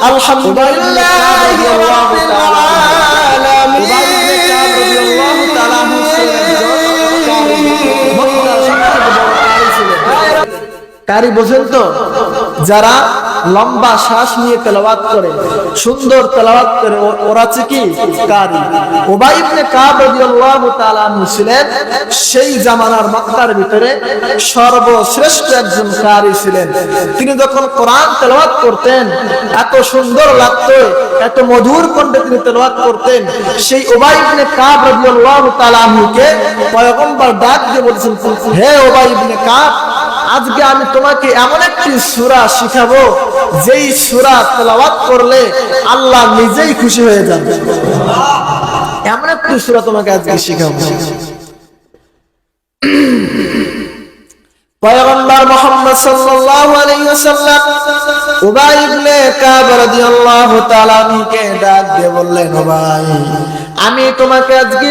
আলহামদুলিল্লাহি রাব্বিল আলামিন। কারি বোঝেন তো, যারা লম্বা শ্বাস নিয়ে তেলাওয়াত করে, সুন্দর তেলাওয়াত করে, ওরা হচ্ছে কি কারি। উবাই ইবনে কাব রাদিয়াল্লাহু তাআলা আনহু ছিলেন সেই জামানার মক্কার ভিতরে সর্বশ্রেষ্ঠ একজন কারি ছিলেন। তিনি যখন কোরআন তেলাওয়াত করতেন এত সুন্দর লাগতো, এত মধুর কণ্ঠে তিনি তেলাওয়াত করতেন। সেই উবাই ইবনে কাব রাদিয়াল্লাহু তাআলা আনহুকে পয়গম্বর ডাক দিয়ে বলেছেন, হে উবাই ইবনে কাব, আজকে আমি তোমাকে এমন একটি সূরা শিখাবো যেই সূরা তেলাওয়াত করলে আল্লাহ নিজেই খুশি হয়ে যাবে। এমন একটি সূরা তোমাকে আজকে শিখাবো। পয়গম্বর মুহাম্মদ সাল্লাল্লাহু আলাইহি ওয়াসাল্লাম উবাই ইবনে কাব রাদিয়াল্লাহু তাআলা কে ডাক দিয়ে বললেন, উবাই, আমি তোমাকে আজকে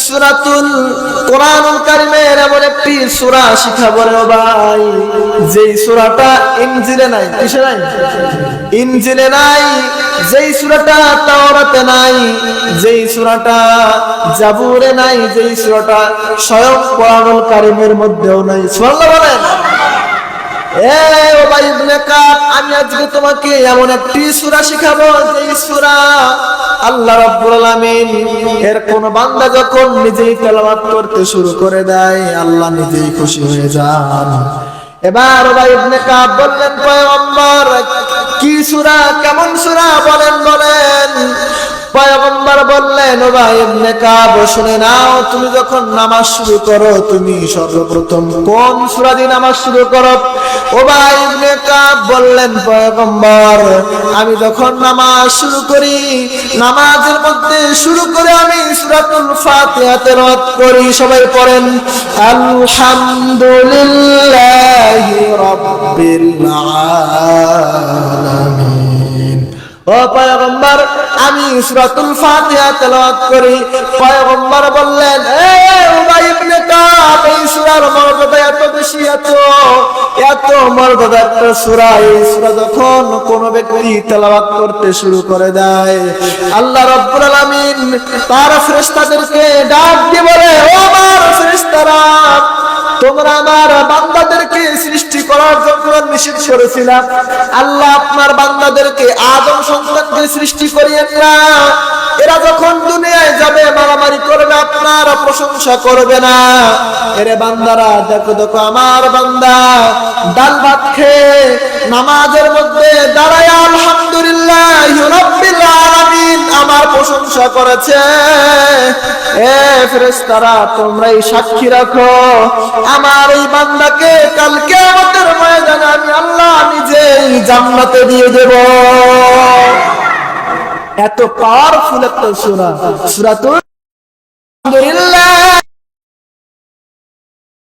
সূরাতুল কোরআনুল কারীমের এমন একটি সূরা শিখাবো রে ভাই, যেই সূরাটা ইনজিলে নাই। কিসে নাই? ইনজিলে নাই। যেই সূরাটা তাওরাতে নাই, যেই সূরাটা জাবুরে নাই, যেই সূরাটা স্বয়ং কোরআনুল কারীমের মধ্যেও নাই। সুবহানাল্লাহ বলেন। উবাই ইবনে কাব, আমি আজকে তোমাকে এমন একটি সূরা শিখাবো যেই সূরা আল্লাহ রাব্বুল আলামিন এর কোন বান্দা যখন নিজেই তেলাওয়াত করতে শুরু করে দেয় আল্লাহ নিজেই খুশি হয়ে যান। এবার উবাই ইবনে কাব বললেন, পয়গম্বর কি সূরা, কেমন সূরা বলেন বলেন। পয়গম্বর বললেন, উবাই ইবনে কাব শুনে নাও, তুমি যখন নামাজ শুরু করো তুমি সর্বপ্রথম কোন সূরা দিয়ে নামাজ শুরু করো? উবাই ইবনে কাব বললেন, পয়গম্বর আমি যখন নামাজ শুরু করি, নামাজের মধ্যে শুরু করে আমি সূরাতুল ফাতিহা তেলাওয়াত করি। সবাই পড়েন আলহামদুলিল্লাহি রাব্বিল আলামিন। ও পয়গম্বর আমি সূরাতুল ফাতিহা তেলাওয়াত করি। পয়গম্বর বললেন, এ উবাই ইবনে কাব, এই সূরার মর্যাদা এত বেশি, এত মর্যাদা একটা সূরা। এই সূরা যখন কোন ব্যক্তি তেলাওয়াত করতে শুরু করে দেয় আল্লাহ রাব্বুল আলামিন তার ফেরেশতাদেরকে ডাক দিয়ে বলে, ও আমার ফেরেশতারা, তোমরা আমার বান্দাদেরকে সৃষ্টি করার জন্য নিষেধ করেছিলাম। আল্লাহ আপনার বান্দাদেরকে আদম সন্তানকে সৃষ্টি করিয়েন না। এরা যখন দুনিয়ায় যাবে মারামারি করবে, আপনার প্রশংসা করবে না। এরে বান্দারা, দেখো দেখো আমার বান্দা ডাল ভাত খেয়ে নামাজের মধ্যে দাঁড়ায় আলহামদুলিল্লাহি রাব্বিল আলামিন আমার প্রশংসা করেছে। এ ফেরেশতারা, তোমরাই সাক্ষী রাখো, আমার এই বান্দাকে কাল কিয়ামতের ময়দানে আমি আল্লাহ নিজেই জান্নাতে দিয়ে দেব। এত পাওয়ারফুল একটা সূরা, সূরাতুল আলহামদুলিল্লাহ।